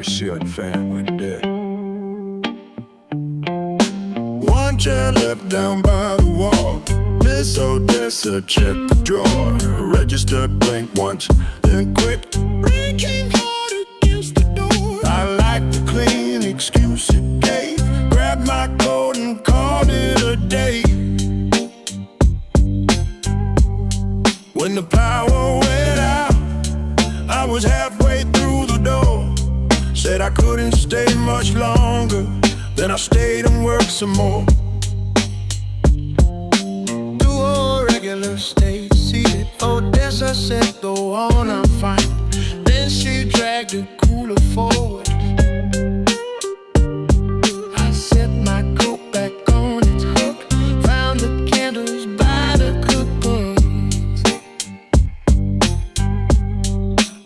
Chillin fan with that. One chair left down by the wall. Miss Odessa checked the drawer. Registered blank once, then quit. Rain came hard against the door. I liked the clean excuse it gave. Grabbed my coat and called it a day. When the power went out, I was halfway through the door. Said I couldn't stay much longer. Then I stayed and worked some more. Do a regular stay seated. Odessa said, go on, I'm fine. Then she dragged the cooler forward. I set my coat back on its hook. Found the candles by the cookbooks.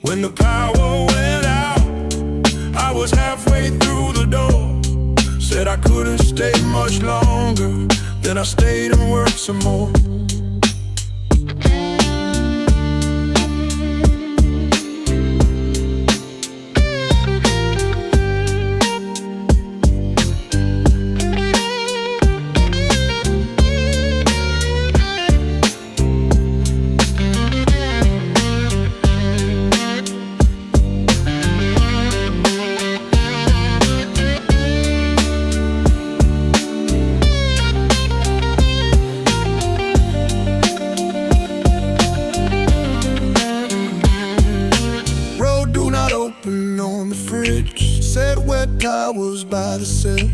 When the power went out, I was halfway through the door. Said I couldn't stay much longer. Then I stayed and worked some more. On the fridge, said wet towels by the sill.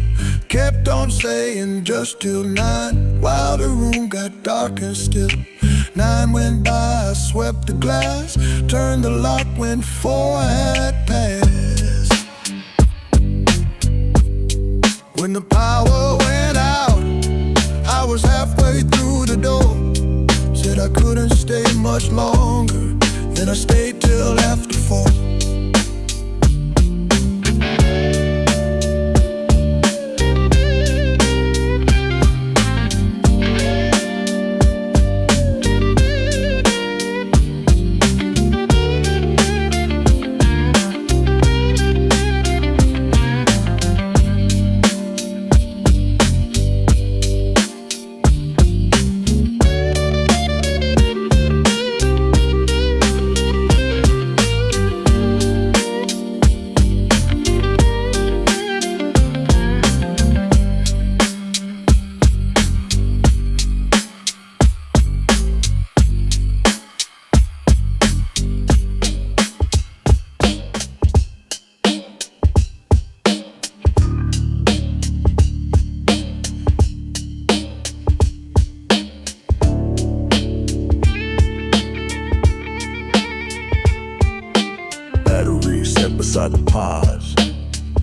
Kept on saying just till 9, while the room got dark and still. 9 went by, I swept the glass, turned the lock when 4 had passed. When the power went out, I was halfway through the door. Said I couldn't stay much longer. Then I stayed till after 4. Set beside the pause.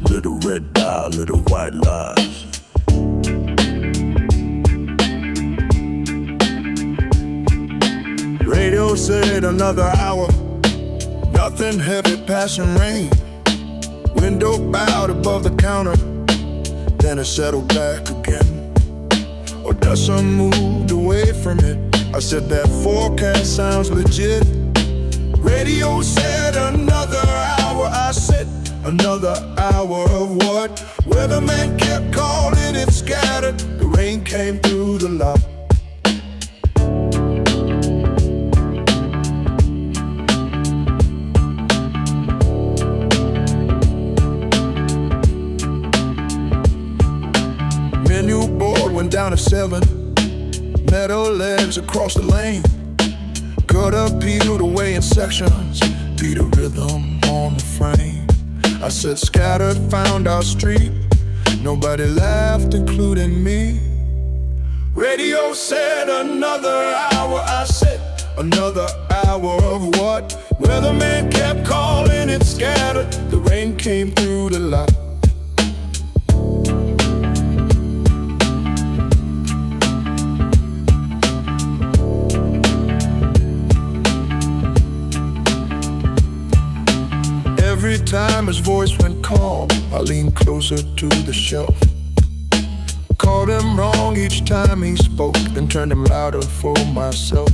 Little red dye, little white lies. Radio said another hour. Nothing heavy passing rain. Window bowed above the counter. Then it settled back again. Odessa moved away from it. I said that forecast sounds legit. Radio said another hour. I said another hour of what? Weatherman kept calling, it scattered. The rain came through the lock. Menu board went down at 7. Metal legs across the lane. Gutter peeled away in sections. Beat a rhythm on the frame. I said scattered, found our street. Nobody laughed, including me. Radio said another hour. I said another hour of what? Weatherman kept calling, it scattered. The rain came through the lot. Every time his voice went calm, I leaned closer to the shelf. Called him wrong each time he spoke, then turned him louder for myself.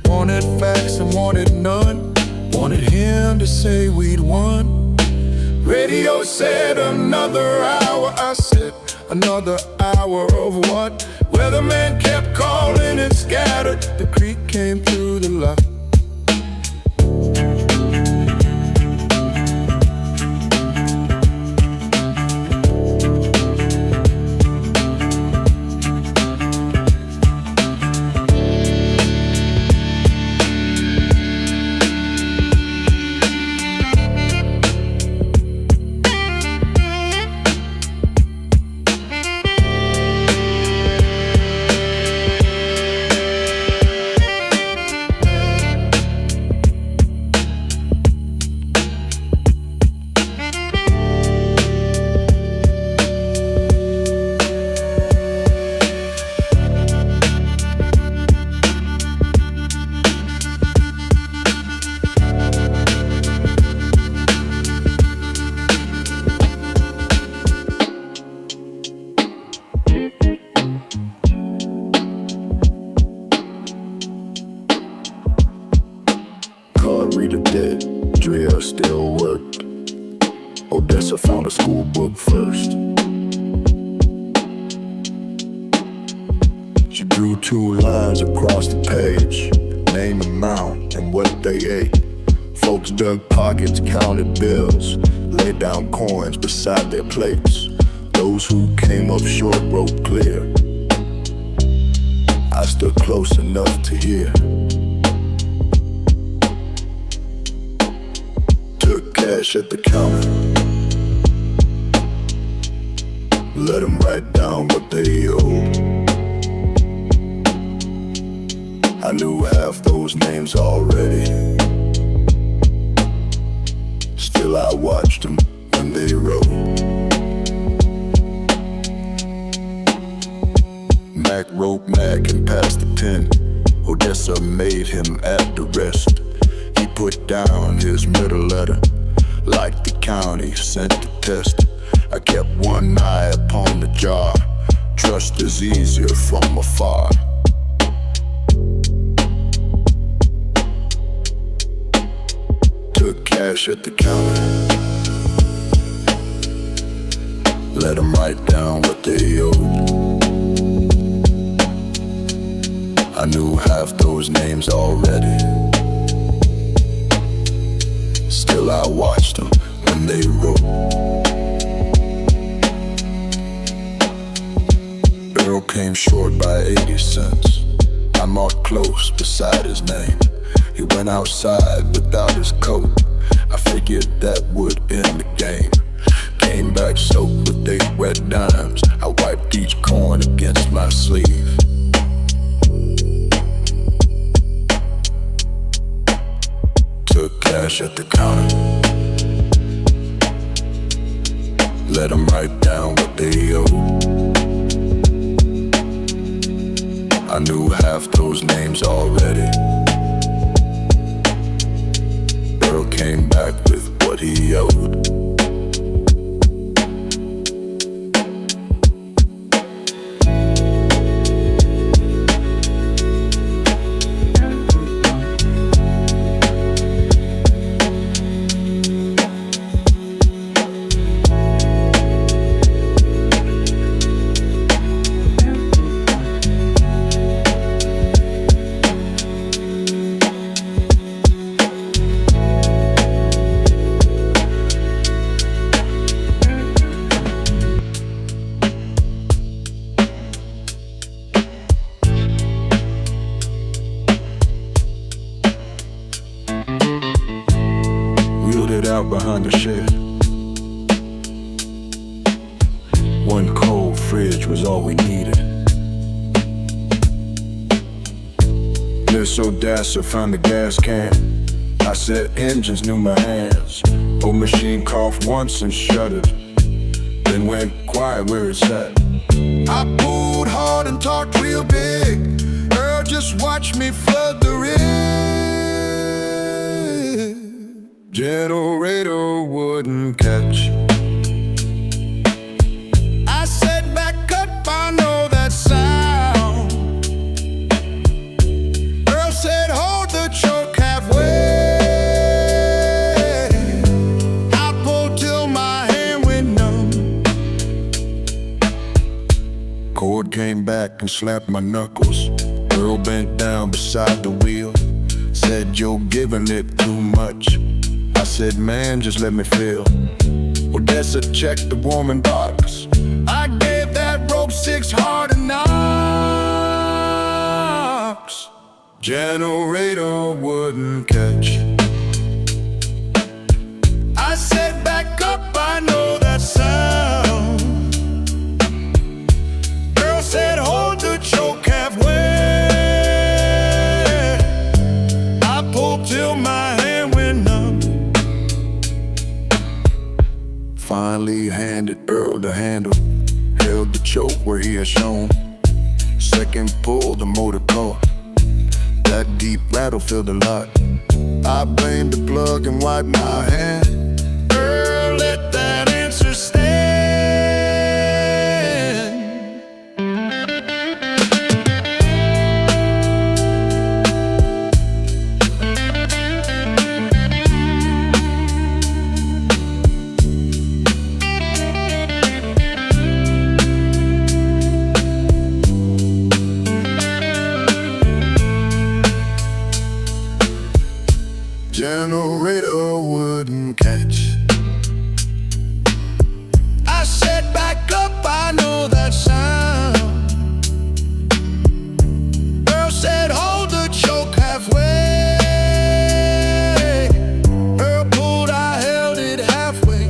Wanted facts and wanted none. Wanted him to say we'd won. Radio said another hour. I said another hour of what? Weatherman kept calling and scattered. The creek came through the lot. Reader dead, Drea still worked. Odessa found a school book first. She drew 2 lines across the page, name, amount, and what they ate. Folks dug pockets, counted bills, laid down coins beside their plates. Those who came up short wrote clear. I stood close enough to hear. Cash at the counter. Let them write down what they owed. I knew half those names already. Still I watched them when they wrote. Mac wrote Mac and passed the pen. Odessa made him at the rest. He put down his middle letter. Like the county sent the test, I kept one eye upon the jar. Trust is easier from afar. Took cash at the counter. Let them write down what they owed. I knew half those names already. Still I watched them when they wrote. Earl came short by 80 cents. I marked close beside his name. He went outside without his coat. I figured that would end the game. Came back soaked with 8 wet dimes. I wiped each coin against my sleeve. Took cash at the counter. Let them write down what they owed. I knew half those names already. Earl came back with what he owed. Out behind the shed. One cold fridge was all we needed. Miss Odessa found the gas can. I said engines knew my hands. Old machine coughed once and shuddered, then went quiet where it sat. I pulled hard and talked real big. Earl just watched me flood the rig. Generator wouldn't catch. I said back up, I know that sound. Earl said hold the choke halfway. I pulled till my and slapped my knuckles. Girl bent down beside the wheel, said, "You're giving it too much." I said, "Man, just let me feel." Odessa checked the warming box. I gave that rope 6 hard knocks. Generator wouldn't catch. I said, "Back up, I know that sound." Girl said, "Hold the choke halfway." I pulled till my hand went numb. Finally handed Earl the handle, held the choke where he had shown. Second pull, the motor caught. That deep rattle filled the lot. I blamed the plug and wiped my hand. Earl, let that answer stand. Generator wouldn't catch. I said, "Back up, I know that sound." Earl said, "Hold the choke halfway." Earl pulled, I held it halfway.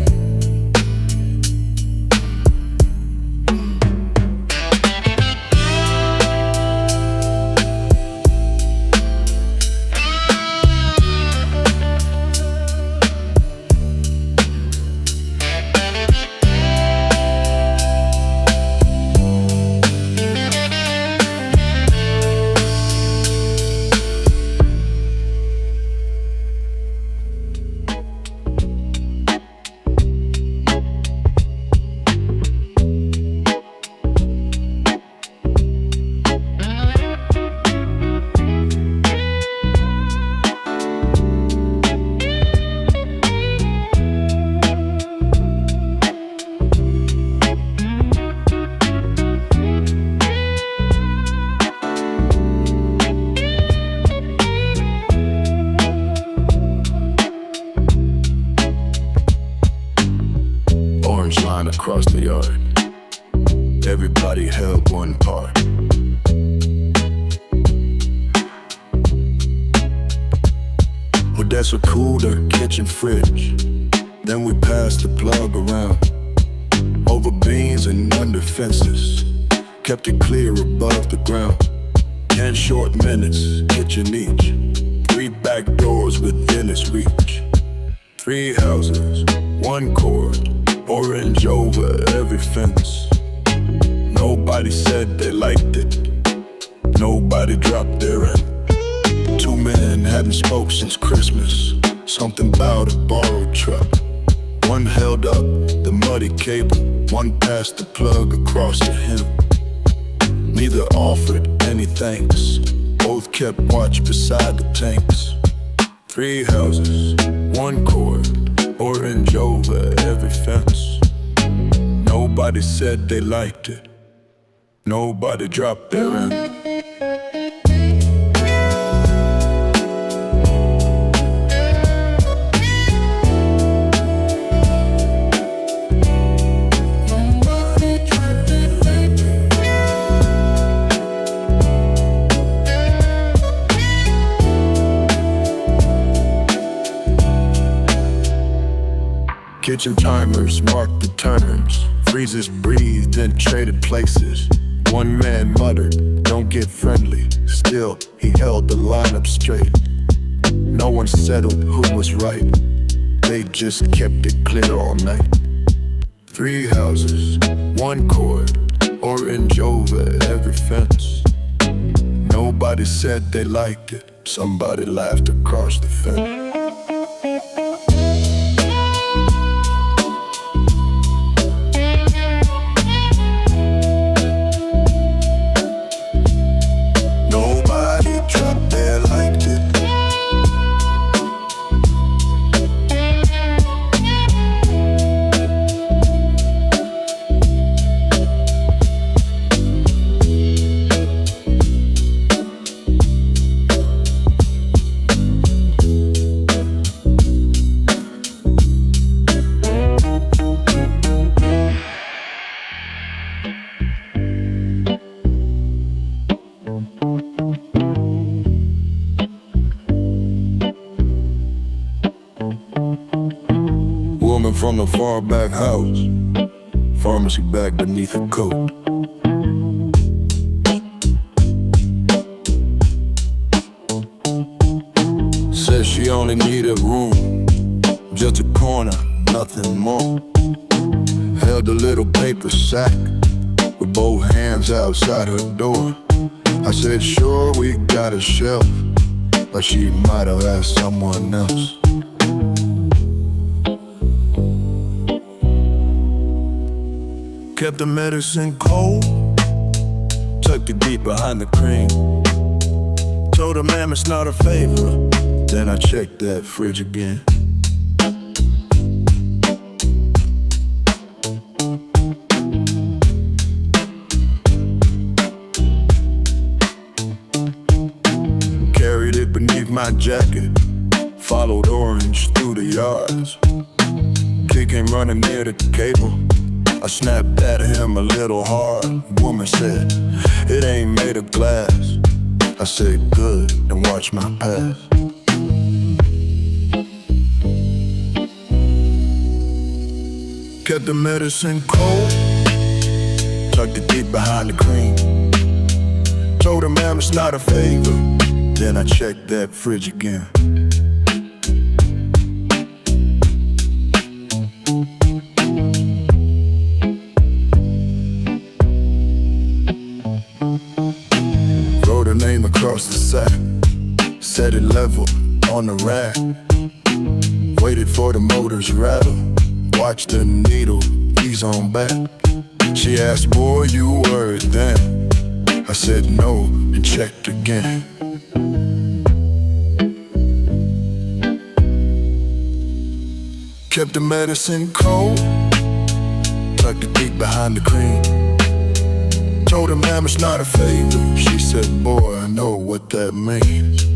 Orange line across the yard. Everybody held one part. Odessa cooled her kitchen fridge. Then we passed the plug around, over beams and under fences, kept it clear above the ground. 10 short minutes, kitchen each, 3 back doors within its reach. 3 houses, 1 cord, orange over every fence. Nobody said they liked it, nobody dropped their end. 2 men hadn't spoke since Christmas, something about a borrowed truck. One held up the muddy cable, one passed the plug across to him. Neither offered any thanks, both kept watch beside the tanks. 3 houses, 1 cord, orange over every fence. Nobody said they liked it, nobody dropped their end. Kitchen timers marked the turns, freezers breathed and traded places. One man muttered, "Don't get friendly." Still, he held the line up straight. No one settled who was right, they just kept it clear all night. 3 houses, 1 cord, orange over every fence. Nobody said they liked it, somebody laughed across the fence. coming from the far back house, pharmacy bag beneath a coat. Said she only needed room, just a corner, nothing more. Held a little paper sack with both hands outside her door. I said, sure, we got a shelf, but she might have asked someone else. Kept the medicine cold, tucked it deep behind the cream. Told her, ma'am, it's not a favor. Then I checked that fridge again. Carried it beneath my jacket, followed Orange through the yards. Kid came running near the cable. I snapped at him a little hard. Woman said, it ain't made of glass. I said, good, and watch my pass. Kept the medicine cold, tucked it deep behind the cream. Told her, ma'am, it's not a favor. Then I checked that fridge again. Wrote her name across the sack, set it level on the rack. Waited for the motors rattle, watched the needle ease on back. She asked, boy, you worried then? I said no, and checked again. Kept the medicine cold, tucked it deep behind the cream. Told her, ma'am, it's not a favor. She said, boy, I know what that means.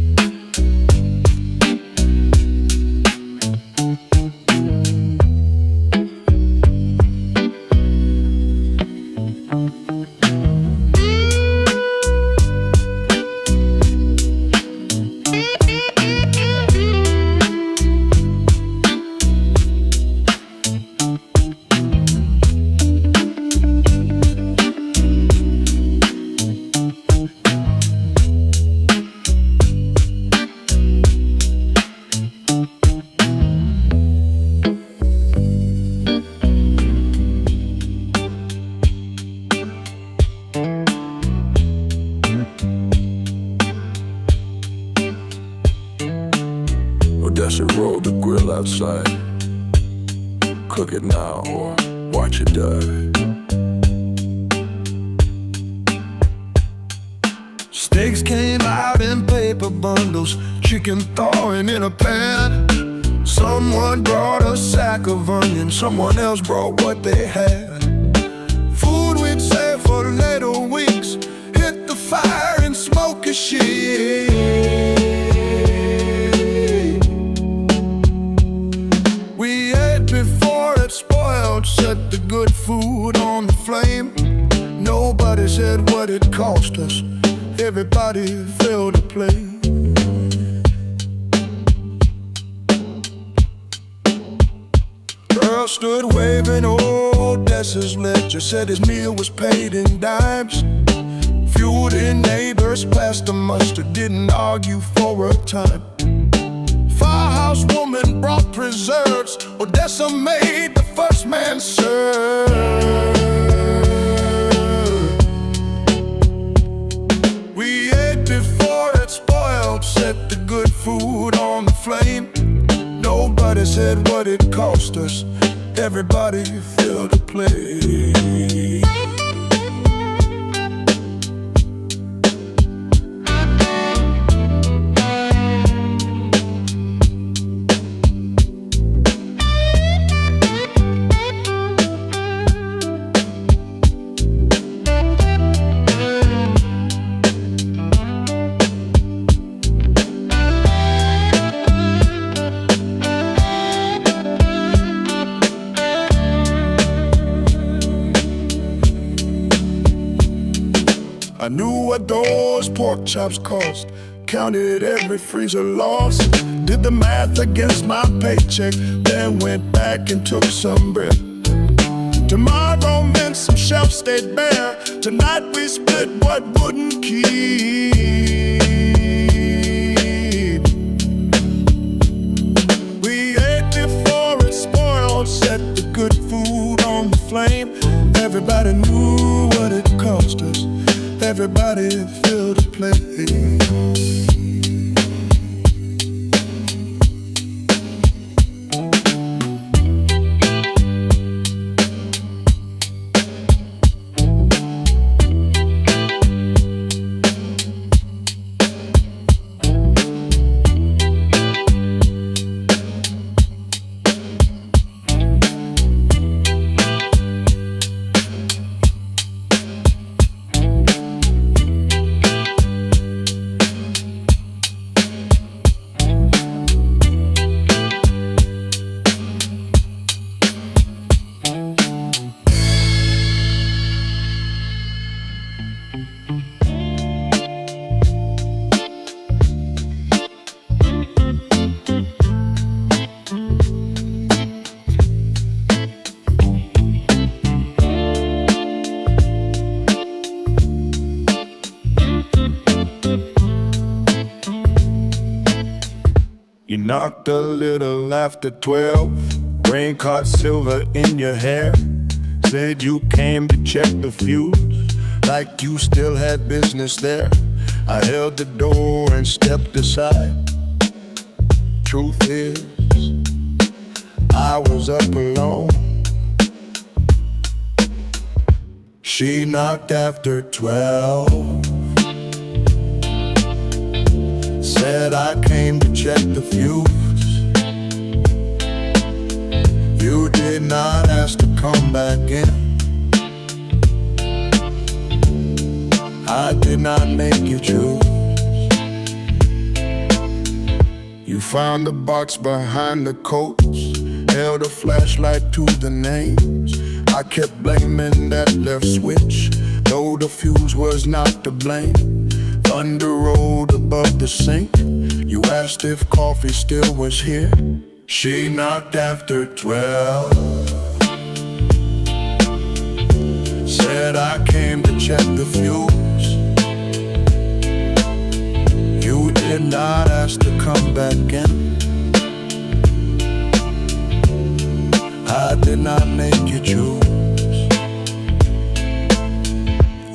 Odessa, roll the grill outside. Cook it now or watch it die. Steaks came out in paper bundles, chicken thawing in a pan. Someone brought a sack of onions, someone else brought what they had. Food we'd save for later weeks, hit the fire and smoke a sheet. We ate before it spoiled, set the good food on the flame. Nobody said what it cost us, everybody filled the plate. Girl stood waving Odessa's ledger, said his meal was paid in dimes. Fueled in neighbors, passed the mustard, didn't argue for a time. Firehouse woman brought preserves, Odessa made the first man serve. We ate before it spoiled, set the good food on the flame. Nobody said what it cost us, everybody filled the plate. I knew what those pork chops cost, counted every freezer loss. Did the math against my paycheck, then went back and took some breath. Tomorrow meant some shelves stayed bare. Tonight we split what wouldn't keep. We ate before it spoiled, set the good food on the flame. Everybody knew what it cost us. Everybody filled the plate. You knocked a little after 12, rain caught silver in your hair. Said you came to check the fuse, like you still had business there. I held the door and stepped aside. Truth is, I was up alone. She knocked after 12. Said I came to check the fuse. You did not ask to come back in. I did not make you choose. You found the box behind the coats, held a flashlight to the names. I kept blaming that left switch, though the fuse was not to blame. Thunder rolled above the sink. You asked if coffee still was here. She knocked after 12. Said I came to check the fuse. You did not ask to come back in. I did not make you choose.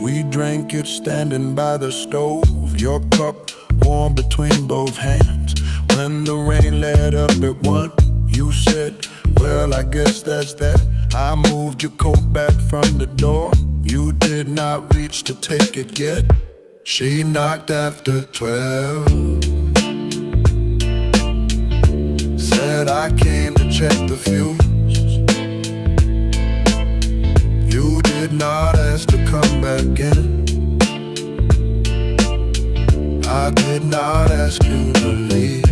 We drank it standing by the stove, your cup warm between both hands. When the rain let up at 1, you said, well, I guess that's that. I moved your coat back from the door. You did not reach to take it yet. She knocked after 12. Said I came to check the fuse. You did not ask to come back in. I did not ask you to leave.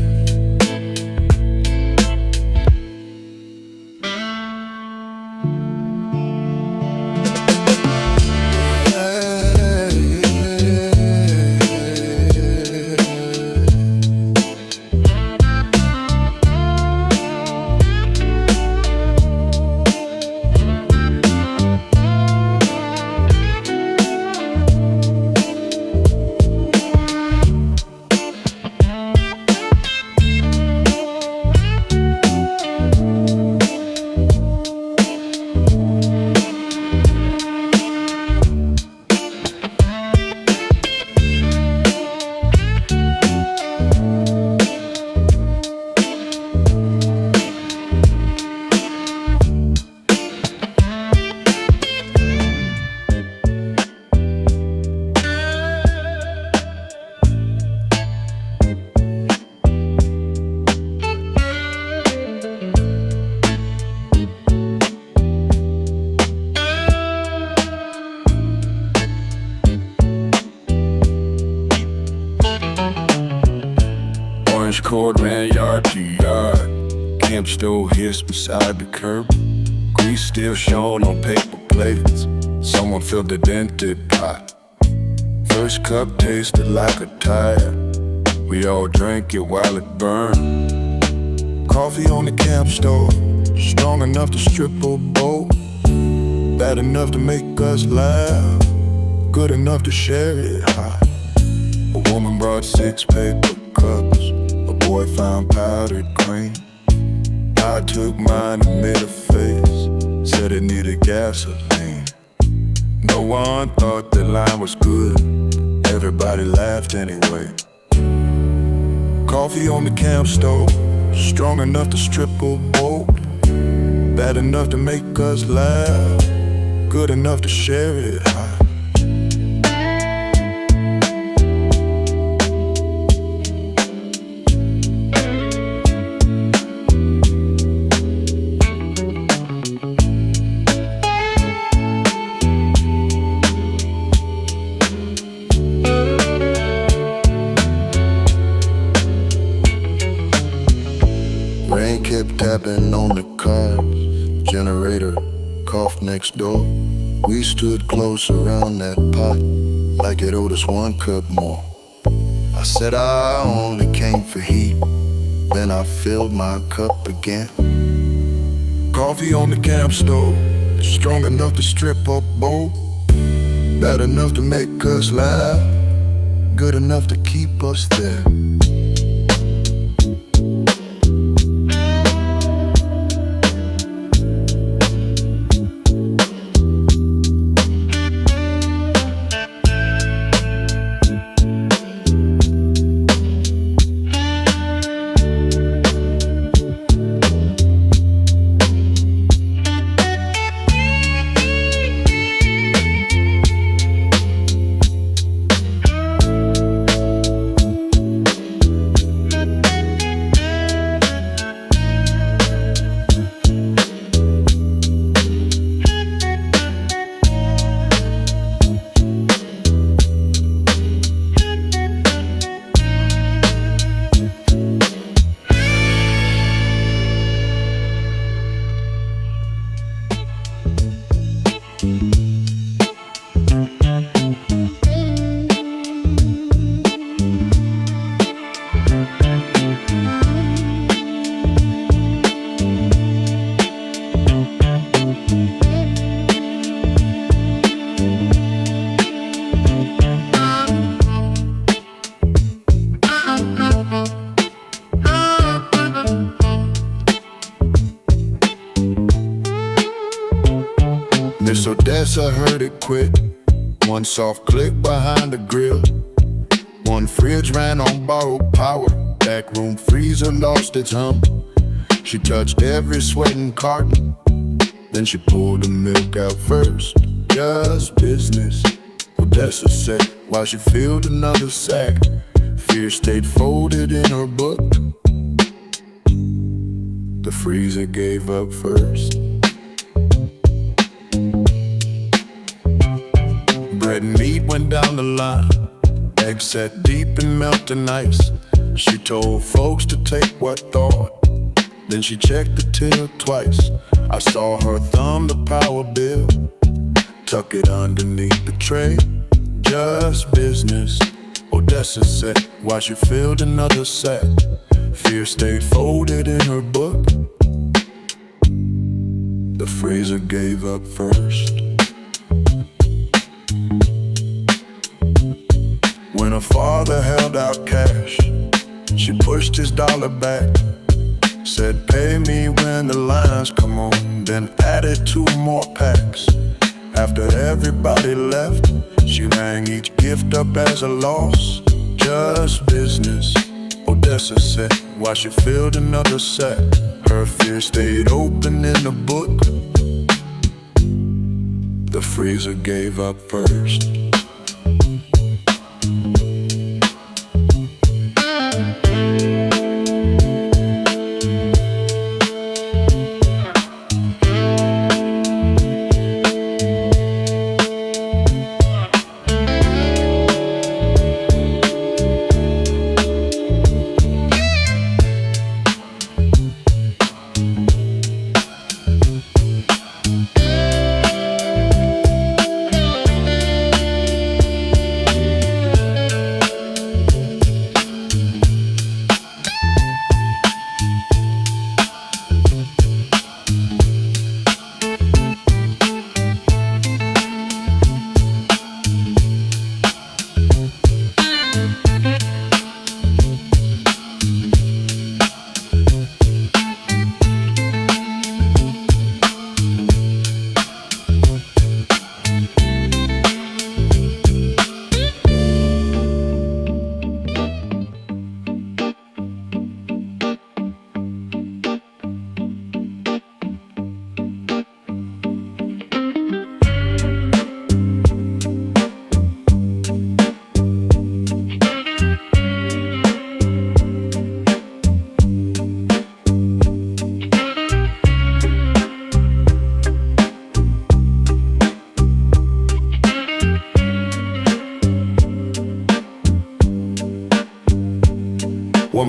Cord ran yard to yard. Camp stove hissed beside the curb. Grease still shone on paper plates. Someone filled the dented pot. First cup tasted like a tire. We all drank it while it burned. Coffee on the camp stove, strong enough to strip a boat, bad enough to make us laugh, good enough to share it hot. A woman brought 6 paper cups, a boy found powdered cream. I took mine and made a face, said it needed gasoline. No one thought the line was good, everybody laughed anyway. Coffee on the camp stove, strong enough to strip a boat, bad enough to make us laugh, good enough to share it hot. Rain kept tapping on the cars, generator coughed next door. We stood close around that pot, like it owed us 1 cup more. I said I only came for heat, then I filled my cup again. Coffee on the camp stove, strong enough to strip a boat, bad enough to make us laugh, good enough to keep us there. Miss Odessa heard it quit. 1 soft click behind the grill. 1 fridge ran on borrowed power. Back room freezer lost its hum. She touched every sweating carton, then she pulled the milk out first. Just business, Odessa said, while she filled another sack. Fear stayed folded in her book. The freezer gave up first. Bread and meat went down the line. Eggs sat deep in melting ice. She told folks to take what thought, then she checked the till twice. I saw her thumb the power bill, tuck it underneath the tray. Just business, Odessa said, while she filled another sack. Fear stayed folded in her book. The freezer gave up first. When her father held out cash, she pushed his dollar back, said pay me when the lines come on, then added 2 more packs. After everybody left, she rang each gift up as a loss. Just business, Odessa said, while she filled another sack. Her fear stayed open in the book. The freezer gave up first.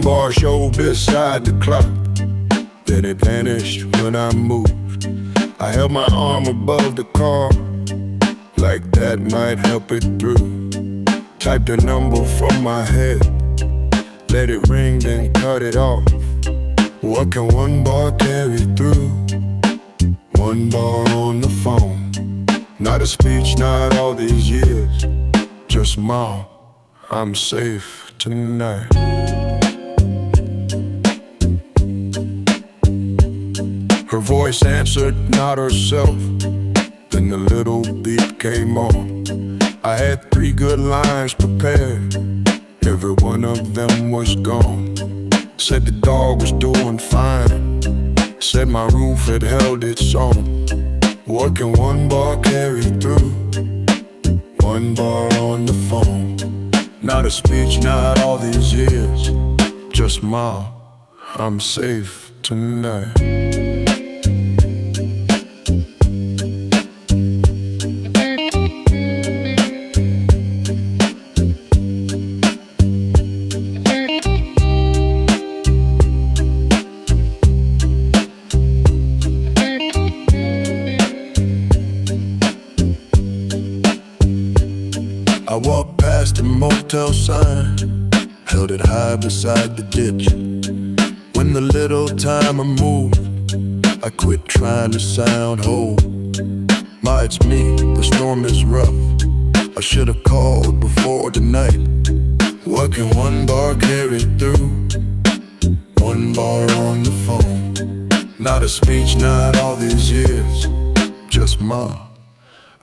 bar show beside the clock. Then it vanished when I moved. I held my arm above the car, like that might help it through. Typed a number from my head, let it ring, then cut it off. What can one bar carry through? One bar on the phone. Not a speech, not all these years. Just Ma, I'm safe tonight. Her voice answered, not herself. Then the little beep came on. I had 3 good lines prepared. Every one of them was gone. Said the dog was doing fine. Said my roof had held its own. What can one bar carry through? One bar on the phone. Not a speech, not all these years. Just Ma, I'm safe tonight. I walked past the motel sign, held it high beside the ditch. When the little timer moved, I quit trying to sound whole. Ma, it's me, the storm is rough. I should have called before tonight. What can one bar carry through? One bar on the phone. Not a speech, not all these years. Just Ma,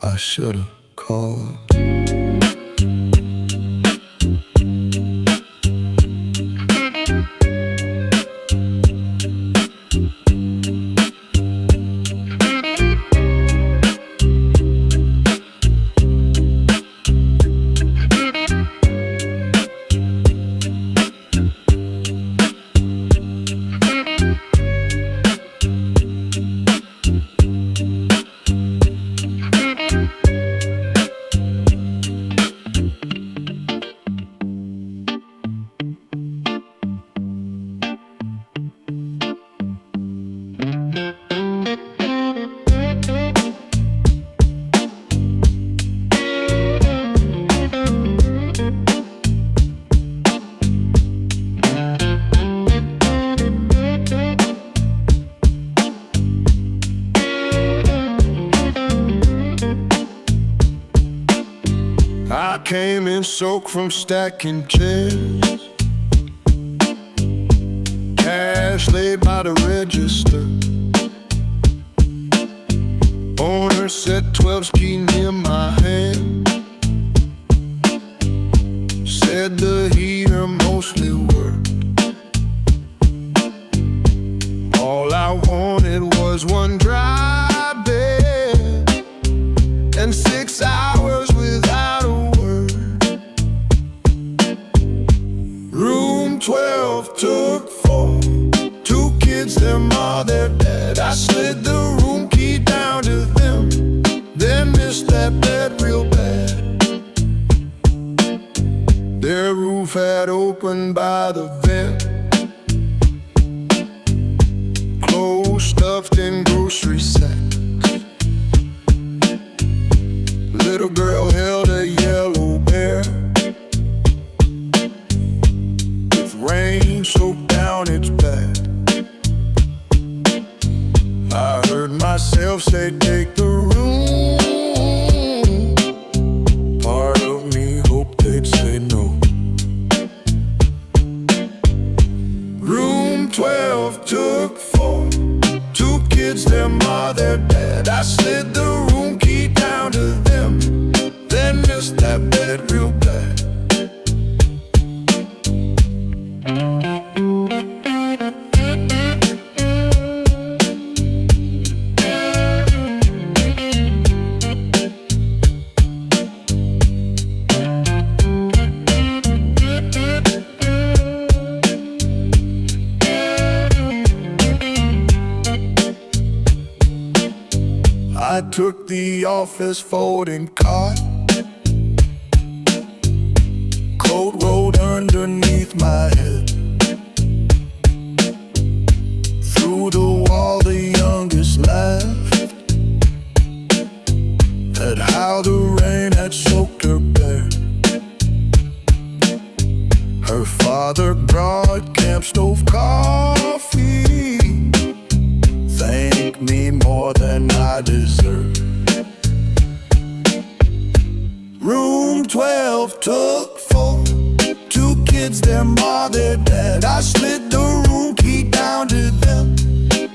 I should have called. I came in soaked from stacking chairs. Cash laid by the register. Owner set 12's key near my hand. Said the heater mostly worked. All I wanted was one dry bed and 6 hours without a word. Room 12 took 4. 2 kids, their ma, their dad. I slid the room key down to them, then missed that bed real bad. Their roof had opened by the vent. Clothes stuffed in grocery sacks. Little girl held a yellow bear with rain soaked down its back. I heard myself say, take the room. Part of me hoped they'd say no. Room 12 took 4. 2 kids, their ma, their dad. I slid the room key down to them, then missed that bed real bad. I took the office folding cot, coat rolled underneath my head. lamp stove coffee. Thank me more than I deserve. Room 12 took 4, 2 kids, their mom, their dad. I slid the room key down to them,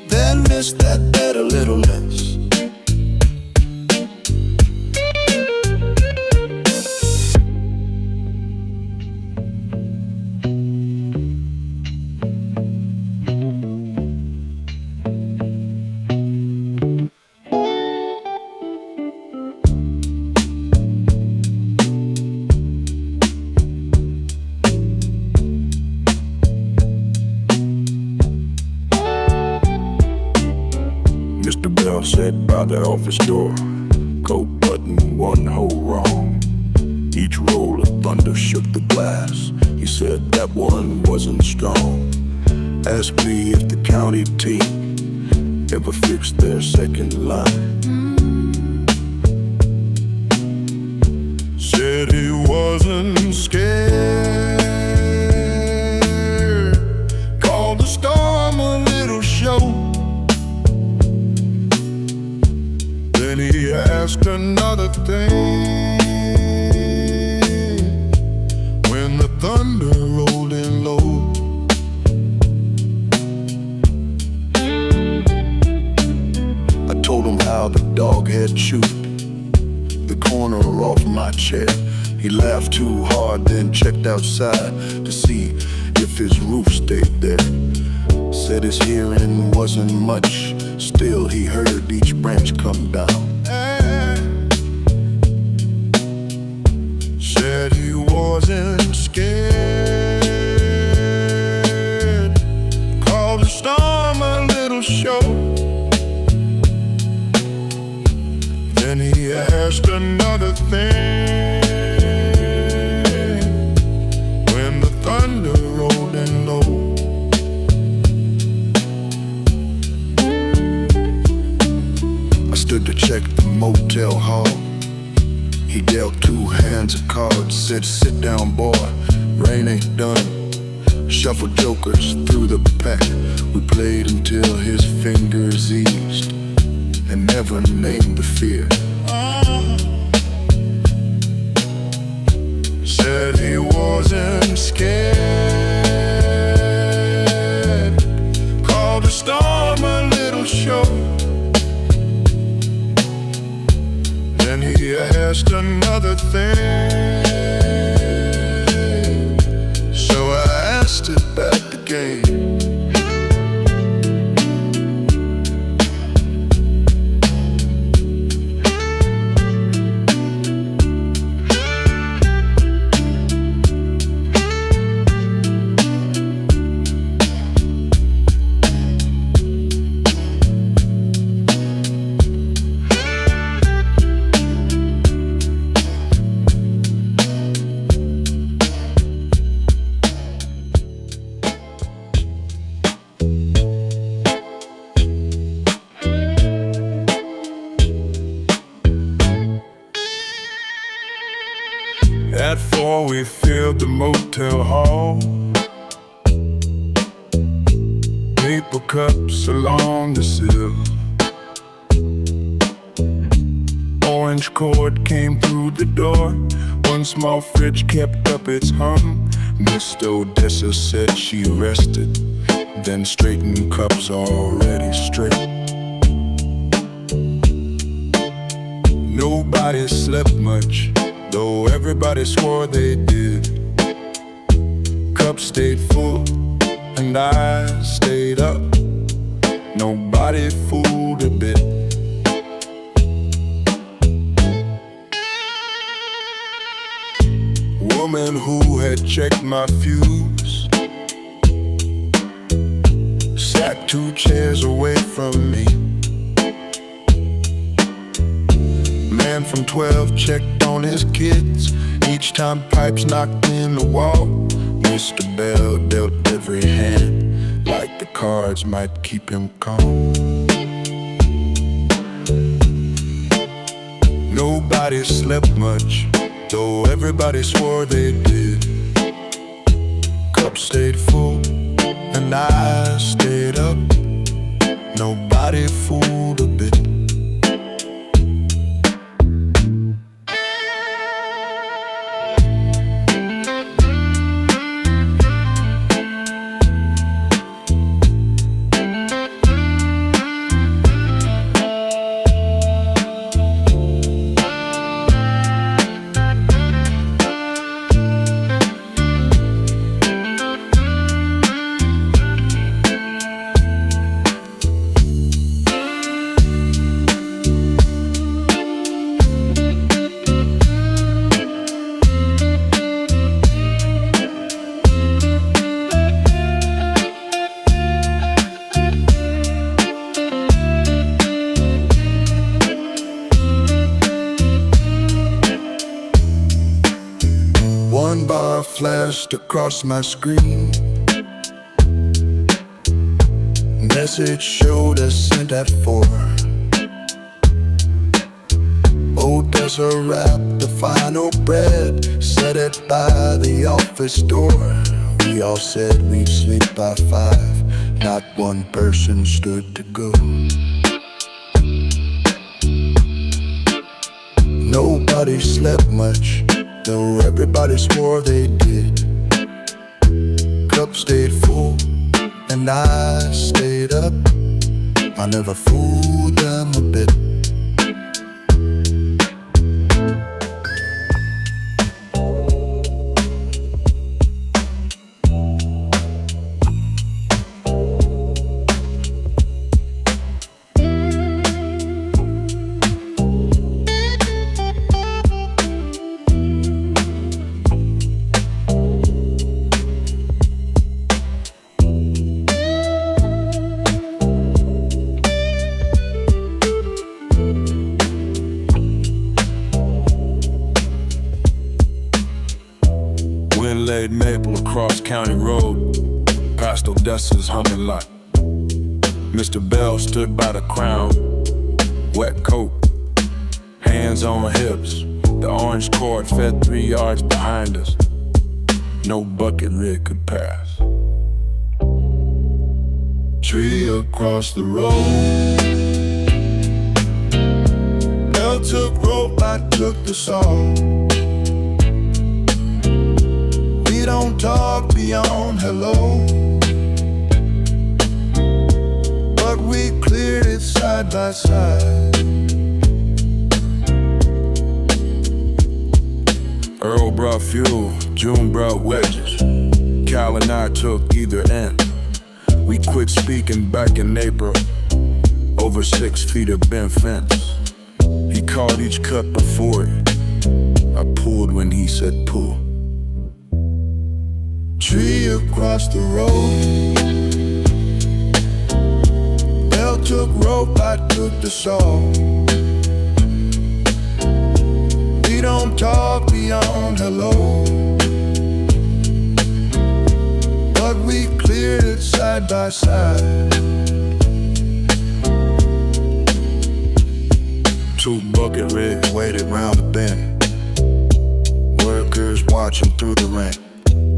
then missed that bed a little less. Mr. Bell sat by the office door, coat button one hole wrong. Each roll of thunder shook the glass. He said that one wasn't strong. Asked me if the county team ever fixed their second line. Said he wasn't scared. Called the storm a little show. Then he asked another thing. When the thunder rolled in low, I told him how the dog had chewed the corner off my chair. He laughed too hard, then checked outside to see if his roof stayed there. Said his hearing wasn't much, still he heard each branch come down. Said he wasn't scared. Called the storm a little show. Then he asked another thing. When the thunder rolled in low, stood to check the motel hall. He dealt 2 hands of cards, said, "Sit down, boy, rain ain't done." Shuffled jokers through the pack. We played until his fingers eased, and never named the fear. Said he wasn't scared. Called the storm a little show. Then he asked another thing. So I asked it back again. At 4 we filled the motel hall. Paper cups along the sill. Orange cord came through the door. One small fridge kept up its hum. Miss Odessa said she rested, then straightened cups already straight. Nobody slept much, though everybody swore they did. Cups stayed full and I stayed up. Nobody fooled a bit. Woman who had checked my fuse sat 2 chairs away from me. Man from 12 checked on his kids. Each time pipes knocked in the wall, Mr. Bell dealt every hand like the cards might keep him calm. Nobody slept much, though everybody swore they did. Cups stayed full and I stayed up. Nobody fooled a bit. One bar flashed across my screen. Message showed us sent at 4. Odessa wrapped the final bread, set it by the office door. We all said we'd sleep by 5. Not one person stood to go. Nobody slept much, though everybody swore they did. Cup stayed full, and I stayed up. I never fooled them a bit. Laid maple across County Road, past Odessa's humming lot. Mr. Bell stood by the crown, wet coat, hands on hips. The orange cord fed 3 yards behind us. No bucket rig could pass. Tree across the road. Bell took rope, I took the song. Don't talk beyond hello, but we cleared it side by side. Earl brought fuel, June brought wedges. Cal and I took either end. We quit speaking back in April, over 6 feet of bent fence. He called each cut before it. I pulled when he said pull. Tree across the road. Bell took rope, I took the saw. We don't talk beyond hello, but we cleared it side by side. 2 bucket rigs waited round the bend, workers watching through the rain.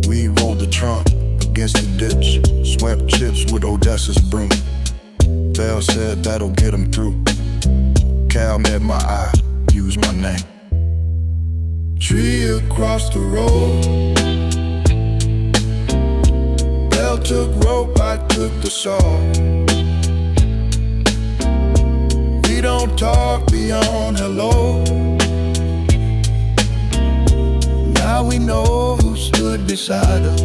We rolled the trunk against the ditch, swept chips with Odessa's broom. Bell said that'll get him through. Cal met my eye, used my name. Tree across the road. Bell took rope, I took the saw. We don't talk beyond hello. Now we know who stood beside us.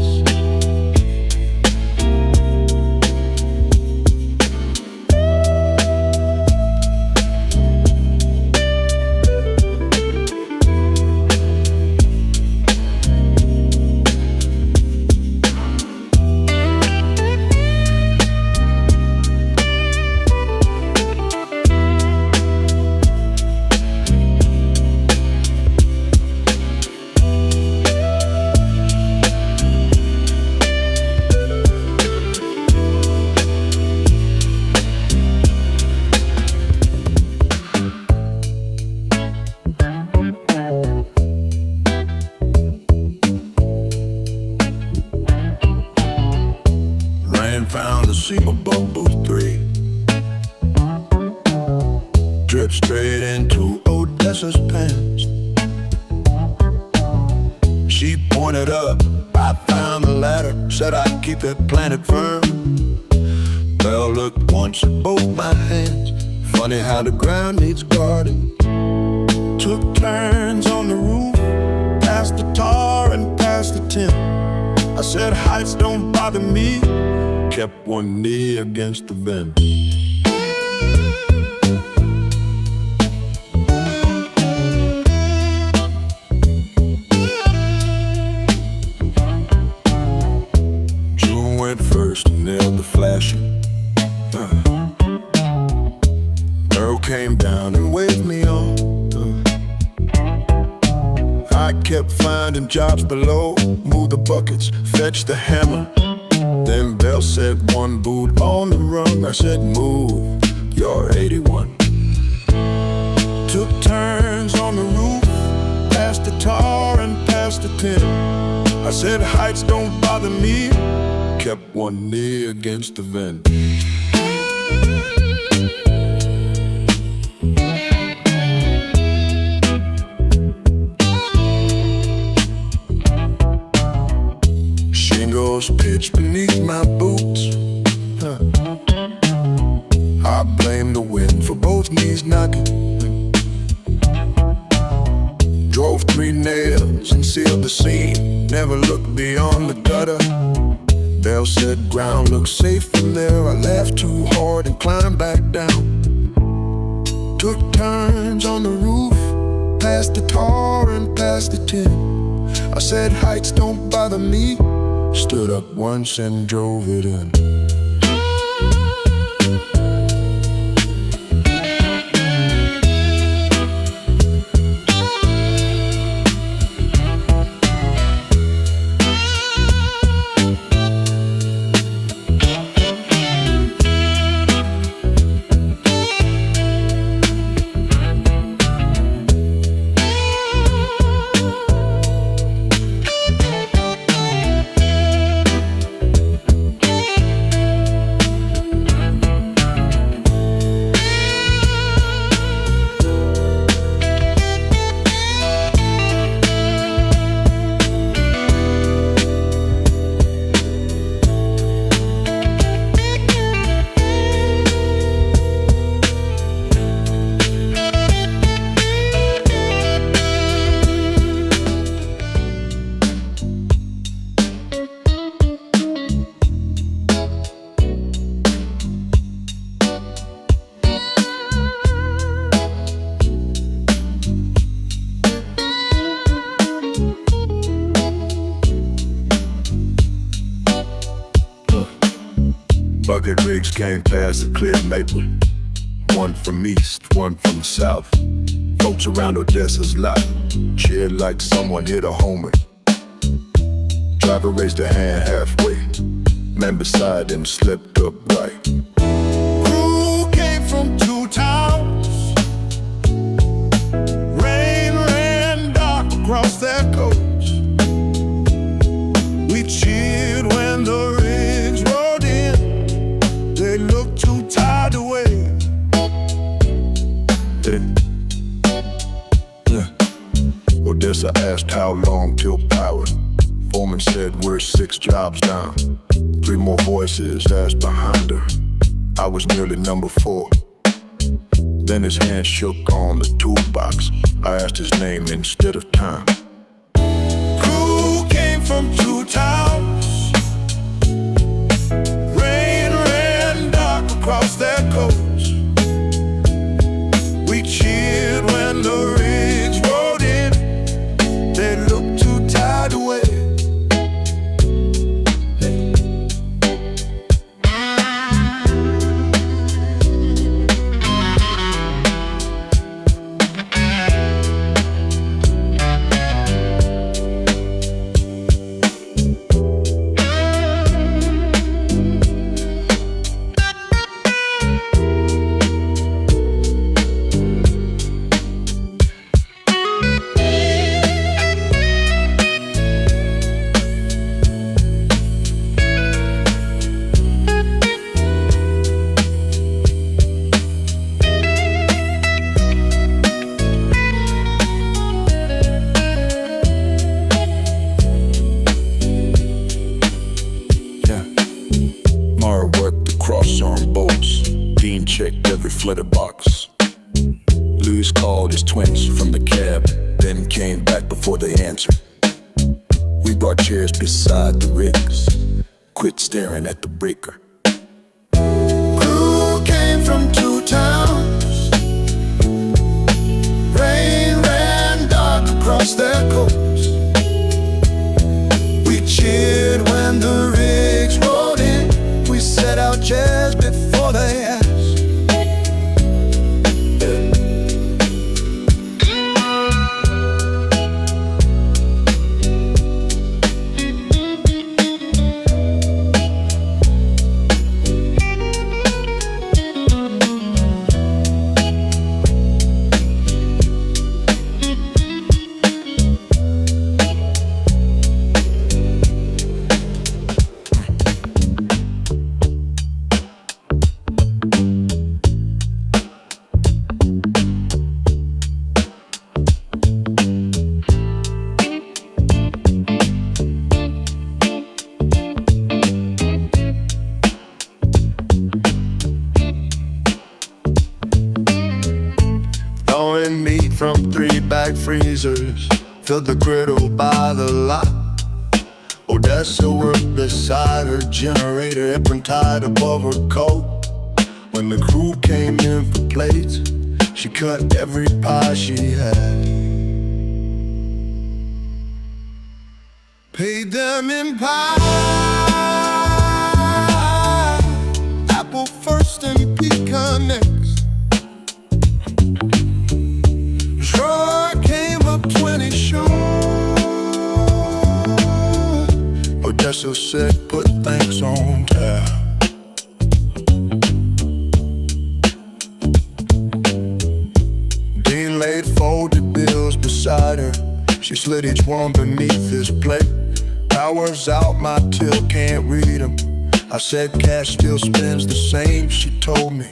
dripped straight into Odessa's pants. She pointed up, I found the ladder, said I'd keep it planted firm. Belle looked once at both my hands, funny how the ground needs guarding. Took turns on the roof, past the tar and past the tin. I said heights don't bother me, kept one knee against the vent. June went first and nailed the flashing. Earl came down and waved me on. I kept finding jobs below, moved the buckets, fetched the hammer. Then Belle said one boot on the rung. I said move, you're 81. Took turns on the roof, past the tar and past the tin. I said heights don't bother me, kept one knee against the vent. Shingles pitched beneath my boots. I blame the wind for both knees knocking. Drove 3 nails and sealed the seam, never looked beyond the gutter. Belle said ground looks safe from there. I laughed too hard and climbed back down. Took turns on the roof, past the tar and past the tin. I said heights don't bother me, stood up once and drove it in. Bucket rigs came past the clear maple. One from east, one from south. Folks around Odessa's lot cheered like someone hit a homer. Driver raised a hand halfway, man beside him slipped up right. Crew came from 2 towns. Rain ran dark across their coats. We cheered when the rigs rolled in. They looked too tired to wait. Odessa asked how long till power. Foreman said we're 6 jobs down. 3 more voices asked behind her. I was nearly number 4. Then his hand shook on the toolbox. I asked his name instead of time. Crew came from 2 towns. Rain ran dark across their coats. We cheered when the rigs rolled in. They looked too tired to wait. checked every flitter box. Louis called his twins from the cab, then came back before they answered. We brought chairs beside the rigs, quit staring at the breaker. Crew came from 2 towns. Rain ran dark across their coast. We cheered when the rigs rolled in. We set out chairs before they asked. Meat from 3-bag freezers filled the griddle by the lot. Odessa worked beside her generator, apron tied above her coat. When the crew came in for plates, she cut every pie she had. Paid them in pie, apple first and pecan next. Came up 20 short. Odessa said, put thanks on tap. Dean laid folded bills beside her. She slid each one beneath his plate. Hours out, my till can't read them. I said cash still spends the same. She told me,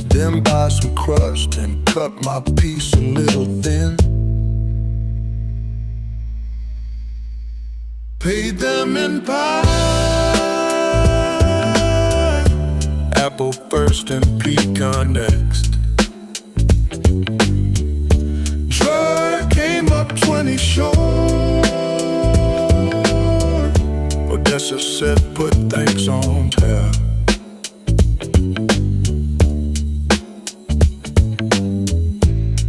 then buy some crust and cut my piece a little thin. Paid them in pie, apple first and pecan next. Troy came up 20 short. Odessa said, put thanks on tap.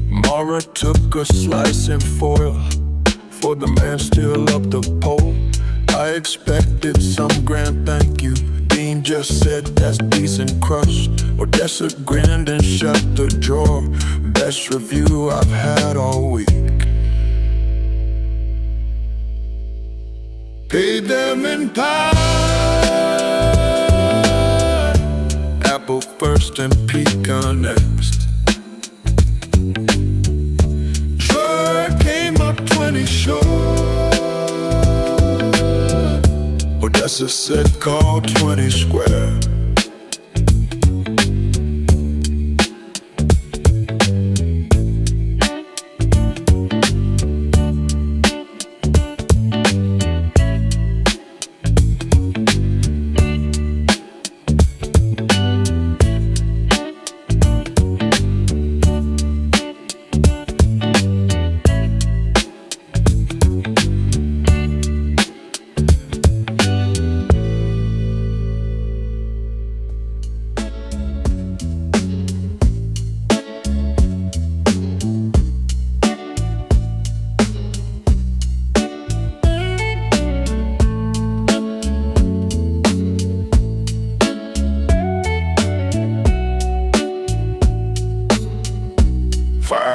Mara took a slice in foil for the man still up the pole. I expected some grand thank you. Dean just said that's decent crust. Odessa grinned and shut the drawer. Best review I've had all week. Paid them in pie, apple first and pecan next. Came up 20 short. Odessa said call 20 square.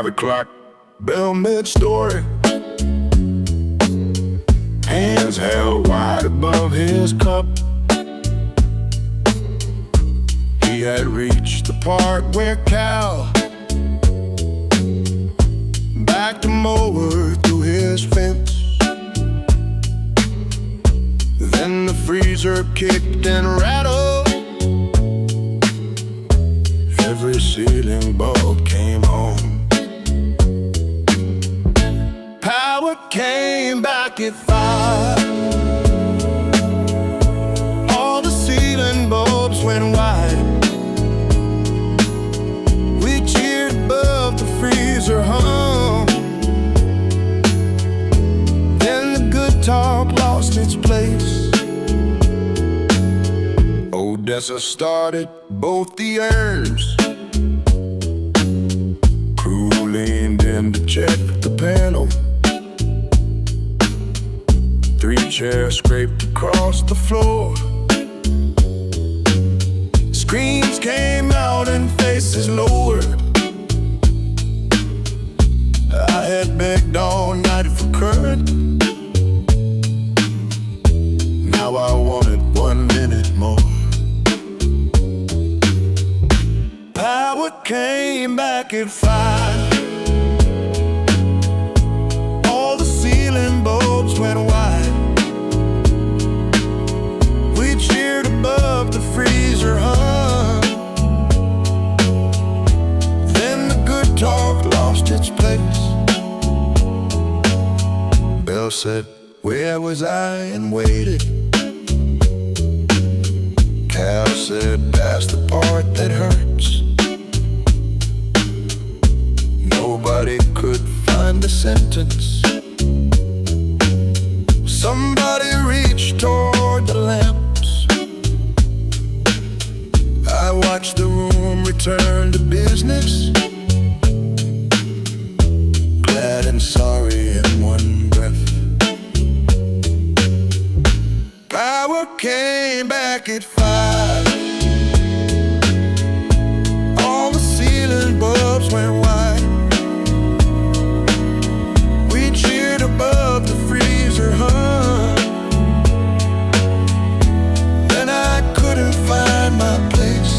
O'clock, bell mid-story. Hands held wide above his cup. He had reached the part where Cal backed him over through his fence. Then the freezer kicked and rattled. Every ceiling bulb came home. Power came back at 5. All the ceiling bulbs went wide. Odessa started both the herbs. Crew leaned in to check the panel. 3 chairs scraped across the floor. Screams came out and faces lowered. I had begged all night for current. Now I wanted 1 minute more. Power came back at 5. All the ceiling bulbs went wide. We cheered above the freezer hum. Then the good talk lost its place. Bell said, "Where was I?" and waited. Cal said, "Pass the part that hurts." Nobody could find the sentence. Somebody reached toward the lamps. I watched the room return to business, glad and sorry in one breath. Power came back at 5. All the ceiling bulbs went wide. We cheered above the freezer hum. Then I couldn't find my place.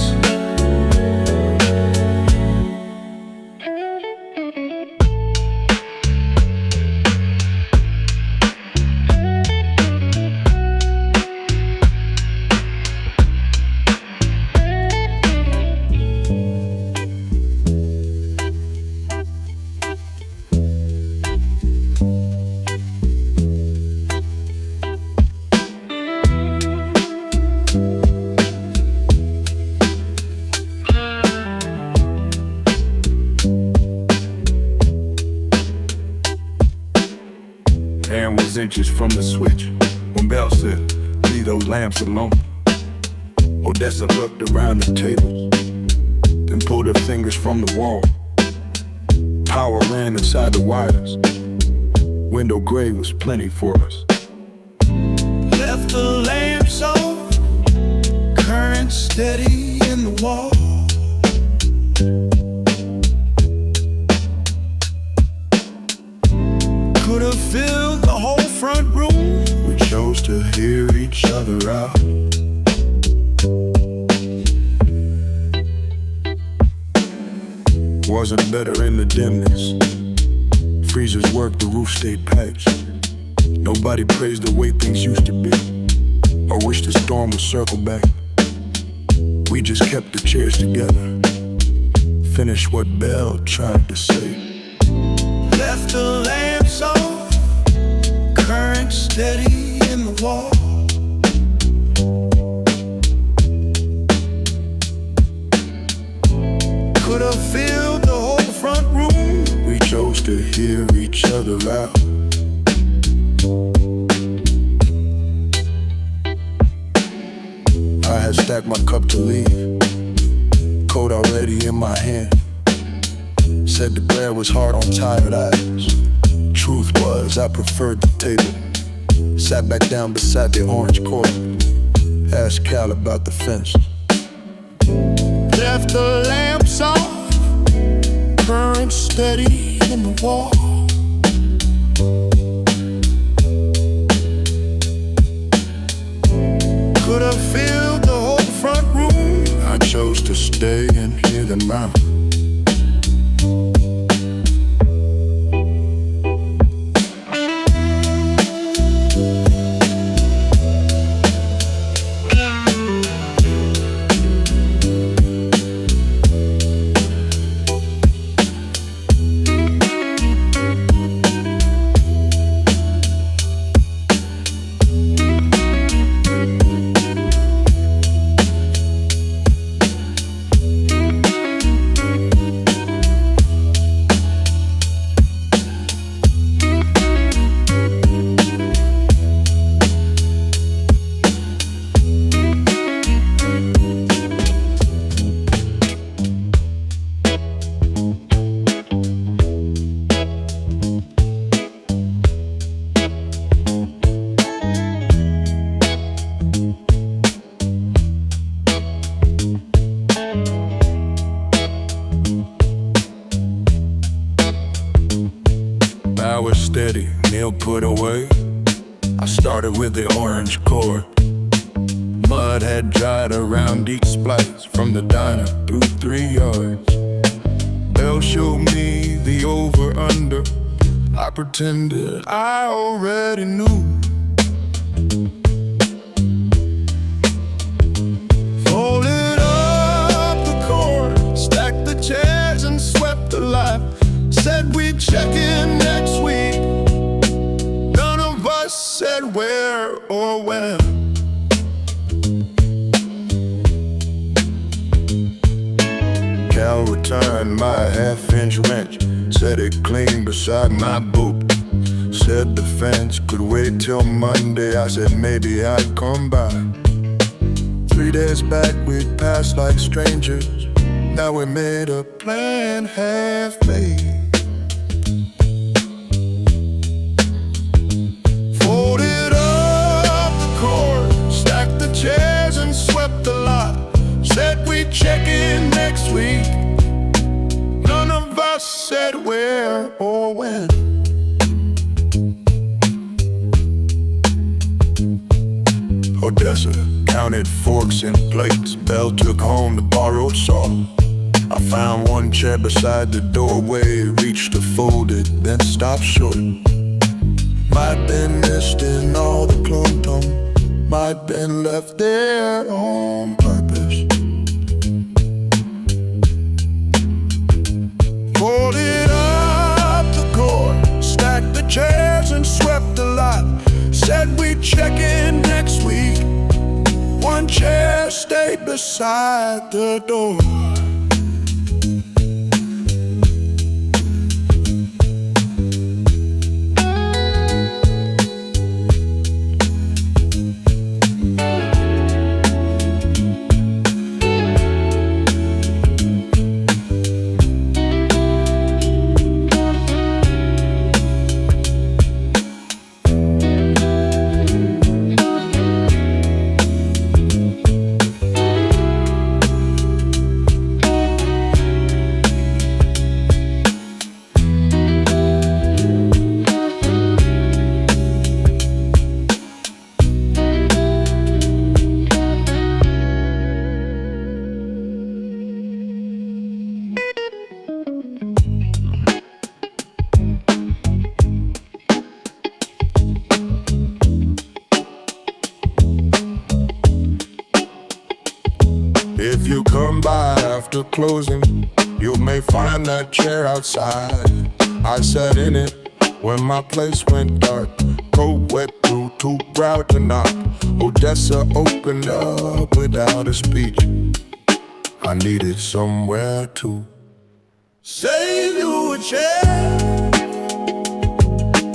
Hand was inches from the switch when Bell said, "Leave those lamps alone." Odessa looked around the tables, then pulled her fingers from the wall. Power ran inside the wires. Window gray was plenty for us. Left the lamps on, current steady in the wall. Could have filled the whole front room. We chose to hear each other out. Wasn't better in the dimness. Freezers worked, the roof stayed patched. Nobody praised the way things used to be, or wished the storm would circle back. We just kept the chairs together, finished what Bell tried to say. Left the lamps on, current steady in the wall. Could have filled the whole front room. We chose to hear each other out. I had stacked my cup to leave, coat already in my hand. Said the glare was hard on tired eyes. Truth was, I preferred the table. Sat back down beside the orange court. Asked Cal about the fence. Left the lamps on, current steady in the wall. Could have filled the whole front room. I chose to stay and hear them out. was steady, nail put away. I started with the orange cord. Mud had dried around each splice, from the diner through 3 yards. Bell showed me the over-under. I pretended I already knew. Folded up the cord, stacked the chairs and swept the lot. Said we'd check in next week. None of us said where or when. Cal returned my half-inch wrench, set it clean beside my boot. Said the fence could wait till Monday. I said maybe I'd come by. 3 days back we'd passed like strangers. Now we made a plan half-baked. Folded up the cord, stacked the chairs and swept the lot. Said we'd check in next week. None of us said where or when. Odessa counted forks and plates. Bell took home the borrowed saw. I found one chair beside the doorway, reached to fold it, then stopped short. Might been missed in all the clump-tum, might been left there on purpose. Folded up the cord, stacked the chairs and swept the lot. Said we'd check in next week. One chair stayed beside the door. If you come by after closing, you may find that chair outside. I sat in it when my place went dark. Cold wet through too proud to knock. Odessa opened up without a speech. I needed somewhere to save you a chair.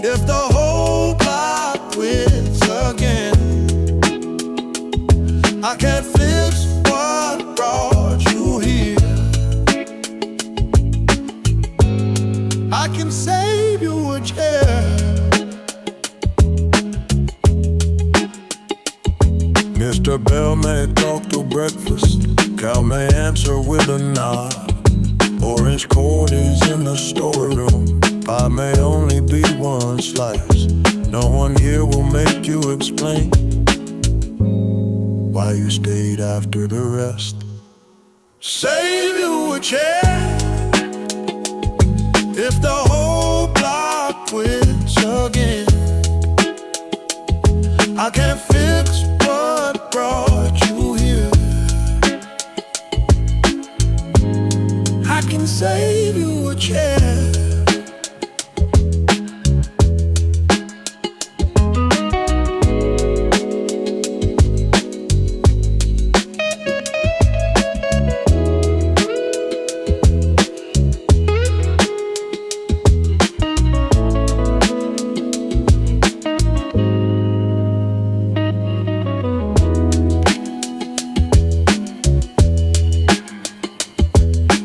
If the whole block quits again, I can't fix what brought you here. I can save you a chair. Mr. Bell may talk till breakfast, Cal may answer with a nod. Orange cord is in the storeroom, pie may only be one slice. No one here will make you explain why you stayed after the rest. Save you a chair. If the whole block quits again, I can't fix what brought you here. I can save you a chair.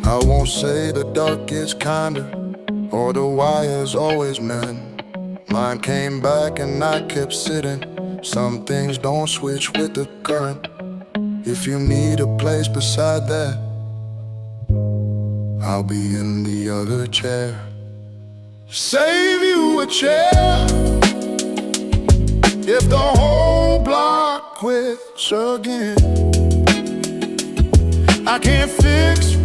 I won't say the dark is kinder, or the wire's always mending. Mine came back and I kept sitting. Some things don't switch with the current. If you need a place beside that, I'll be in the other chair. save you a chair if the whole block quits again. I can't fix